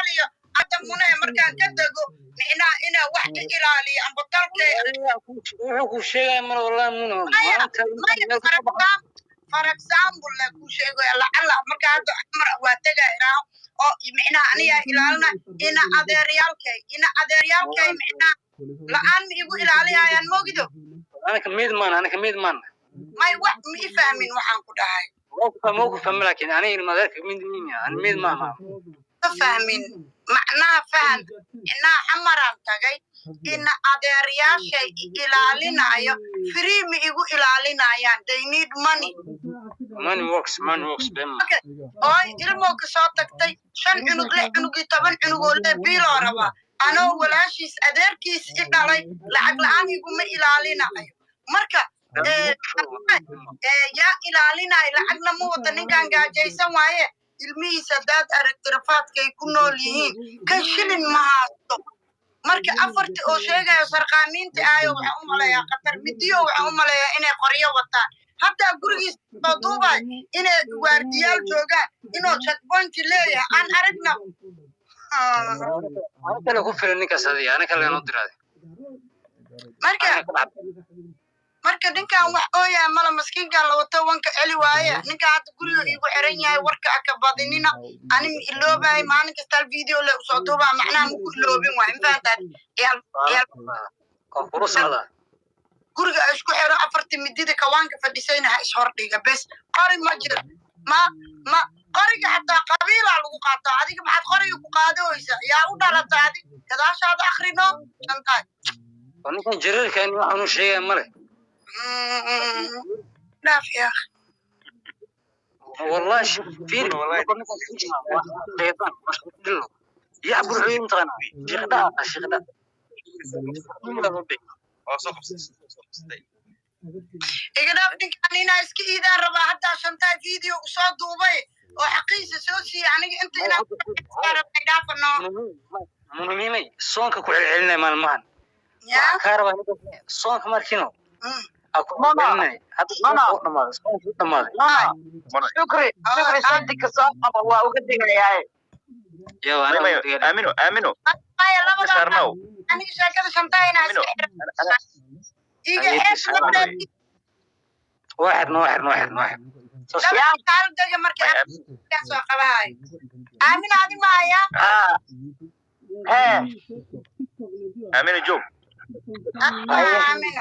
ilaaliyo hadda mune markaan ka tago ina wax ka ilaaliyo amba dalkay wuxuu ku sheegay mar wallahi muna for example la ku sheego lacala marka hadda mar waa tagayna oo micna aniga ilaalina ina adeeryalkay micna la'aan igu ilaaliyaan moogido أنا كميد مان may wax mi fahmin waxaan ku dhahay موقف فهم لكن أنا ما ذاك كميد مين أنا ميد ما fahmin macnaha fahan ina xamaran tagay ina adeeryaashay ilaalinayo free mi igu ilaalinayaan they need money man works bem oo ilmo ka soo tagtay 5 cunug 6 cunug 10 cunug oo la biilo raba anoo walaashiis adeerkiis i dhalay lacag la'aan iguma ilaalinayo marka yaa ilaalinay lacagna ma wada ninkan gaajaysan waaye ilmihiisa dad aragtirafaadkay ku nool yihiin kan shilin ma haasto marka afarti oo sheegayo sarqaamiinta ayo waxa u maleeyaa qatar midiyo waxa u maleeyaa inay qoryo wataan hatta gurigiis soo duubay inay waardiyaal joogaan inuu checkpoint leeyahay aan aragna أنا كله كفر إنك سادي أنا كله نودراد marka ninkan wax ooyaa mala maskiinkan la wato wanka celi waaye ninka hadda guriga igu xiran yahay warka ka badinina ani iloobay maalin kasta video la soo duuba macnaha ma ku iloobin waa infaantaad كفر guriga isku xiro afarti midida kawaanka fadhisayna is hordhiga bes qori ma jira ma qoriga hataa qabiila lagu qaato adiga maxaad qoriga ku qaadaysa yaa u dhalatay adiga gadaashaada akhrino shantaay ونحن جرير كان يوحنا شيء مره لا يا أخي والله فين والله يا أبو العيون تغنى شغدا iga dhaafin kanina iska iidaan rabaa hadda shantaa video soo duubay oo xaqiisa soo siiyay aniga inta inaan rabay dhaafano muhiimay soonka ku celcelinay maalmahan ya kaarba soonka markino aku celcelinay hadda soonka dhamaaday shukri santika soo qaba waa uga digayaa yo amino ay labada sarnow aniga sheekada shantaa inaan iska iga واحد يا قال دقة مركز سوق هاي آمين هذه معايا امين جو آمين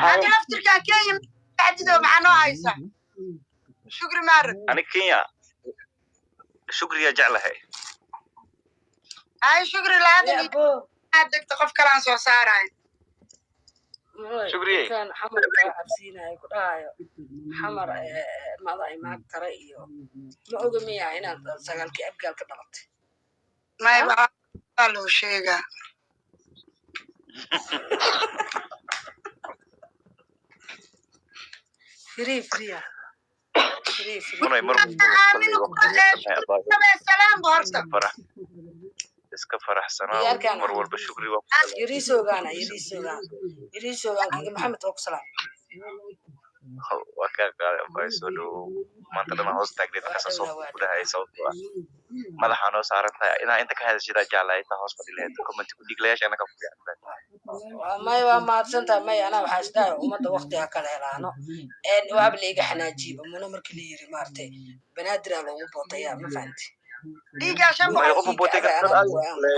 هذه نفتر كان كيم تعددوا معنا عايزة شكرا مارد انا كينيا شكري جعلها هاي شكرا لهذا عندك تقف كلام سو ساراي شكري كان حمر عبسينا يقول حمر ماذا ما كريه ما أقول هنا سجلك أبقى كدرت ما يبغى له شيء فري السلام بورصة iska faraxsanaa mar walba shukri waa yiriisoogaana maxamed oo salaam waa ka qaaday soo dhow maanta dhan hoos taagneed ka soo gudahay sababtoo ah madaxa noo saaran tahay inta ka hadashada jaalay ta hoos fadhileed comment ku diglayaasha anaka ku fiican may waa maadsantaa may ana waxa isdhaa umada waqtiga kala helaano waab leega xanaajiba muna markii la yiri maartay banaadir loogu bootaya ma fahanti ديجا شنو لا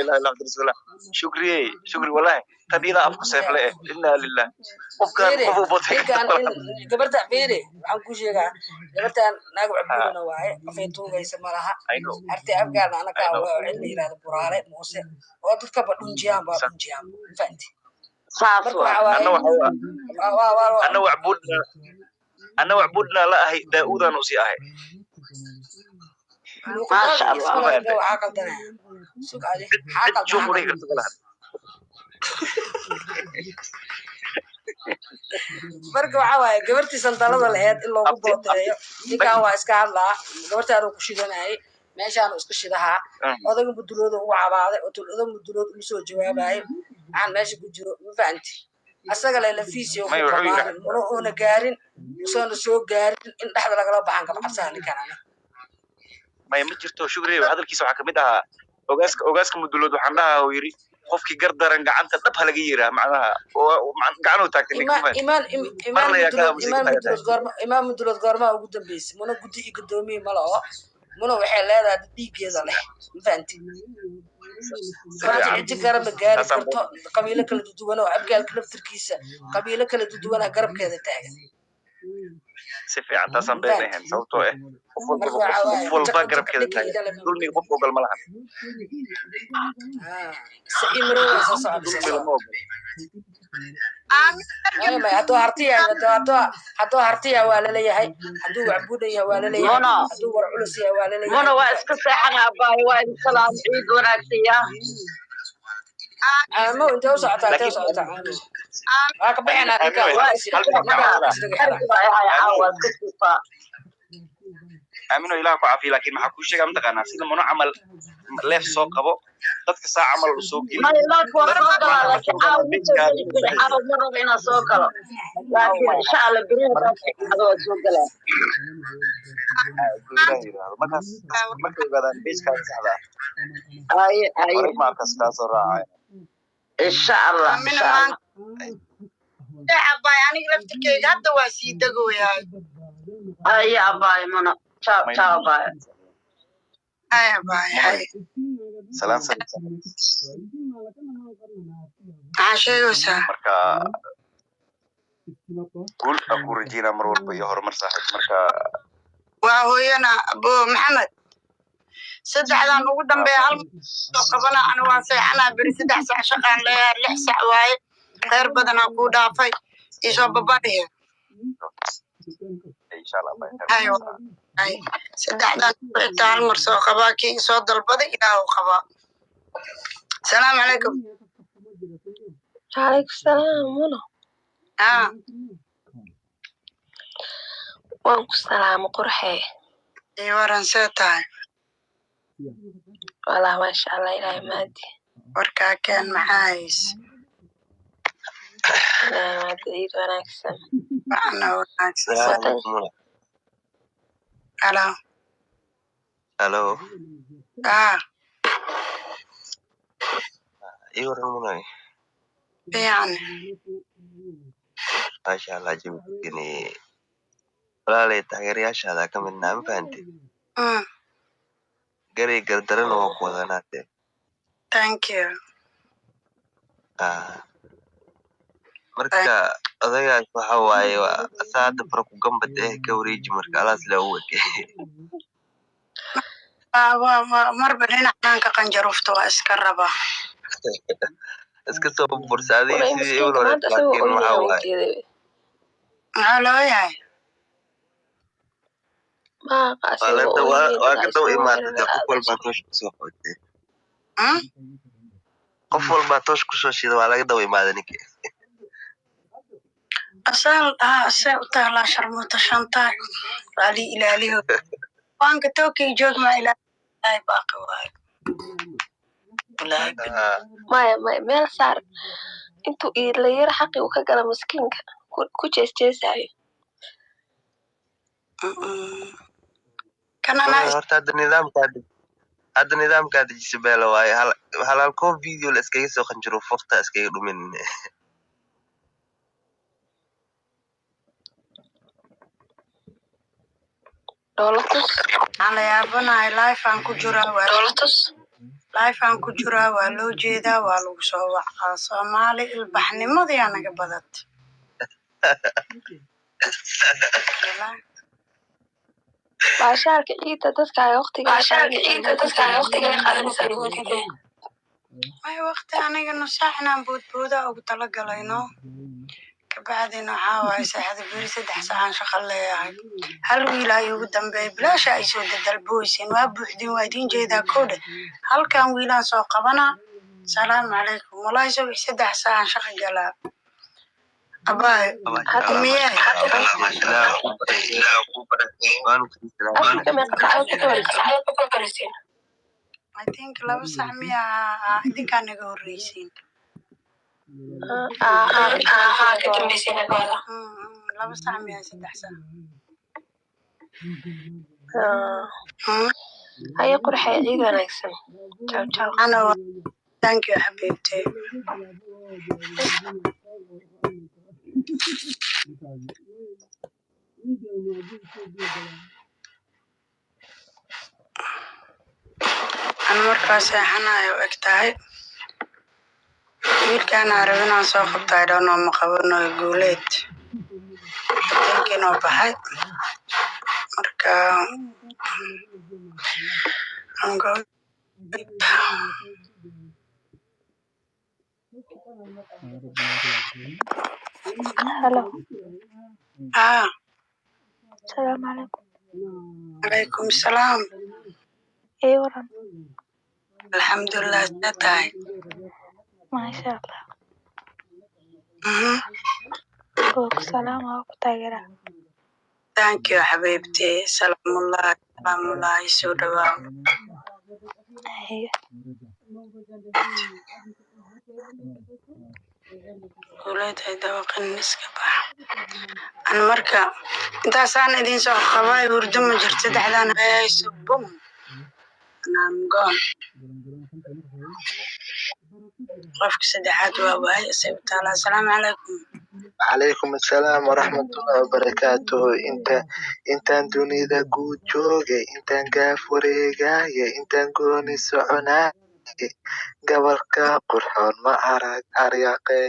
اله الا الله شكري والله تبيلا افك سيف له الا لله وكان ابو بوتك gabarta beere waxaan ku sheegaa gabarta naag cabduna waaye afeetugaysa malaha arti abgaal ana ka waa in la yiraahdo buraale moose oo dadka badunjiyaan fahanti انا وعبودنا لا هي داوود انا وسي اهي ما شاء الله عقلتنا سوق عليه شوفوا لي marka waxa waaye gabartii sandalada lahayd in loogu booteeyo ninkan waa iska hadlaa gabartaadu ku shidanayay meeshaan isku shidaha odaga budulooda uu cabaaday oo tulada budulooda uu soo jawaabayay aan meesha ku jiro ma fahanti asaga la fiisiyo oo gaarin soo gaarin in dhaxda lagala baxan ka cabsan ninkan ما يمجرتو شكري هذا الكيس waxaa kamid aha ogaaska mudulood waxaan dhahaa oo yiri qofkii gardaran gacanta dhab halaga yiraa macnaha oo gacan u taagtay imaan mudulood goorma ugu dambeysay mana gudi iyo gudoomiye ma laho mana waxay leedahay dhiigeeda leh ma fahantin maanta inta garab gaari karto qabiilo kala duwan oo abgaalka laftirkiisa qabiilo kala duwan garabkeeda taagan si fiican taasaan beenayn sababtoo ah qof walba garabkeeda taagan dulmi qof ogal ma lahan imrooda soo socda hadduu hartiya waa laleeyahay hadduu wacbuudaya waa laleeyahay hadduu war culus yahay waa laleeyahay mona waa iska seexanaa baay waa in salaam ciid wanaagsan yaa mo intee u socotaa waa ka bixinaa aamino ilaah ku caafiyo laakiin maxaa kuu sheegaa mataqaanaa sida mono camal leef soo qabo dadka saa camal u soo geli inaa soo galo laakiin insha alla beriha soo galaa markay ogaadaan beeskaaga saxda markas kaa soo raacay insha allah abay aniga laftirkeyga hadda waa sii degooyaa ay abay mono ciao ciao abay ay abay hay salaan sheegaysaa marka guul aku rajeyna mar walba iyo horumar saaxiib marka waa hooyana abo maxamed saddexdan ugu dambeeya hal soo qabana ana waan seexanaa beri 3 sac shaqaan leeyahay 6 sac waaye khayr badanaa kuu dhaafay isoo babariya inshallah ay saddexdan inta hal mar soo qabaa kii soo dalbaday ilaahu qabaa salaamu calaykum عليك السلام منى وانكو السلام قرحي ورا نسيتها والله ما شاء الله إلهي مادي وركا كان معايس إلهي مادي عيد وناكسن معنا وناكسن ألو الو ايوه رموناي يعني ما شاء الله جبتني ولا لي تغير يا شهادة كم النام فانتي قري قدرنا وقوضناتي thank you marka odagaas waxa waaye asaada farku gambad ka wareeji marka alaas la wake marba dhinacaan ka qanjarufto waa iska raba iska soo bursaday sidii uu hore laakiin waxa waaye maxaa loo yahay waa ka daba imaatay qof walba toosh kusoo qootay qof walba toosh kusoo shida waa laga daba imaaday ninkii asal asal taala sharmuta shanta wali ilaaliyo waanka tookay joog ma ilaahay baaqi waay maya meel saar intuu la yar xaqi uu ka gala miskiinka ku jeesjeesayo horta hadda nidaamkaada jisibeelo waaye halaalkoo video la iskaga soo qanjiro fokta iskaga dhumin dolatus ala yaabanahay life aan ku jiraa waa dolatus life aan ku jiraa waa loo jeedaa waa lagu soo wacaa Soomaali ilbaxnimadii anaga badad baasharka ciida dadka ay waqtiga ay waqti aniga nusaaxnaan boodbooda ugu talagalayno kabacdina waxaa waaye saacada beri 3 saacan shaqo leeyahay hal wiil ay ugu dambeeyay bilaasha ay soo dadalbooyeen waa buuxdin waa idin jeedaa koodhe halkan wiilaan soo qabanaa salaamu calaykum walaahi soo 3 saacan shaqo galaa abaay miye I think 2 saac miya idinkaa naga horreysiin 2 saac miya 3 saac هيا قرحة إيجا نكسن تشاو تشاو أنا ثانك يو حبيبتي. أنا مركز ساحنا وقتها wiilkaan arabinaan soo qabtay dhanoo ma qabano guuleed habeenkiinoo baxay marka هلا ah السلام عليكم calaykum salaam إيه ورن alxamdulilah sidee tahay ما شاء الله وعليكم السلام ورحمة الله thank you xabiibti salaamullahi soo dhawaa هي guuleed ay dawaqin iska bax an marka intaasaan idin soo qabay hurdo ma jirto saddexdaan hayso bum I'm gone qofka saddexaad waa waay sabtaala assalaamu calaykum عليكم السلام ورحمة الله وبركاته انتان دونيدا قود جوغي انتان قاف وريقاي انتان قوني سعناي قبل قرحون ما عرياقي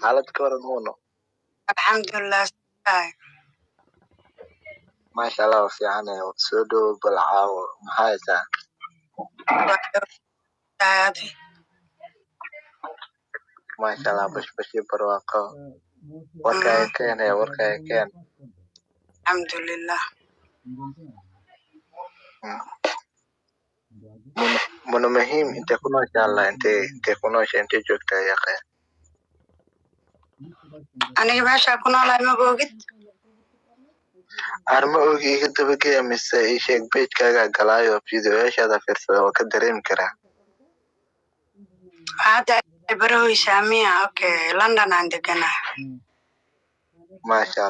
حالة كورن مونو alxamdulilah tahay ما شاء الله في عنه سودو بالعاو محايسة ما شاء الله بشي برواقو وركاي كان هي وركاي كان alxamdulilah منو مهم انت كنو ان شاء الله انت كنو انت جوكتا يا اخي aniga meeshaa ku noolahay ma boogid arma ogi iga dabagaya mise ii sheeg pagekaaga galaayo fideoyaashaada fiirsada waa ka dareemi karaa hadda barahoysaa miya okay london aan deganahay maasha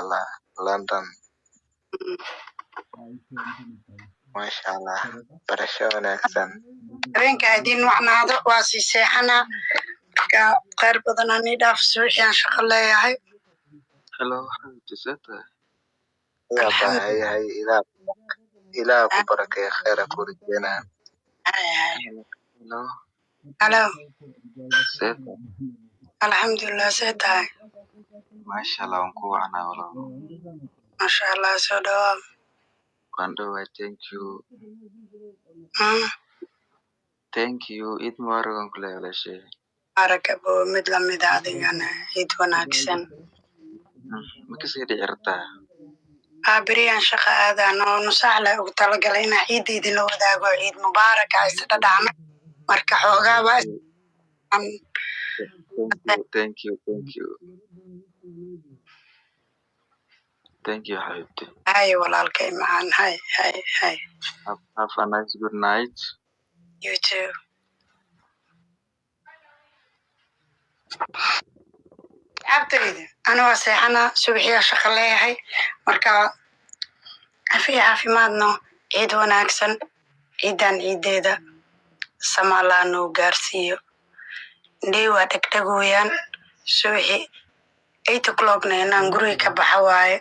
allah london maasha allah barasho wanaagsan habeenka idin wacnaado waa sii seexanaa marka kheyr badan aan ii dhaafso wixii aan shaqo leeyahay hello xabibtisata yaa bahayahay ilaah ku barakeeya kheyra ku rajeynaa hello halo seta alxamdulilah see tahay masha allah waan ku wacnaa walaal masha allah soo dhawaa waan dhowaa thank you id mubaarakan kule walaashay arakabo mid lamida adigana ciid wanaagsan ma kasii dhici rabtaa beriyaan shaqa aadaan oo nusaaxle ugu talagalay inaa ciidda idinla wadaago ciid mubaaraka isla dhacna marka xoogaaba thank you xabibti hay walaalkay macaan hay have a nice good night you too abtayda ana waa seexanaa subaxiyaa shaqo leeyahay marka afiya caafimaadno ciid wanaagsan ciidan ciideeda samaalaa noo gaarsiiyo indhey waa dhegdhegooyaan subaxi 8 o'clockna inaan guriga ka baxa waaye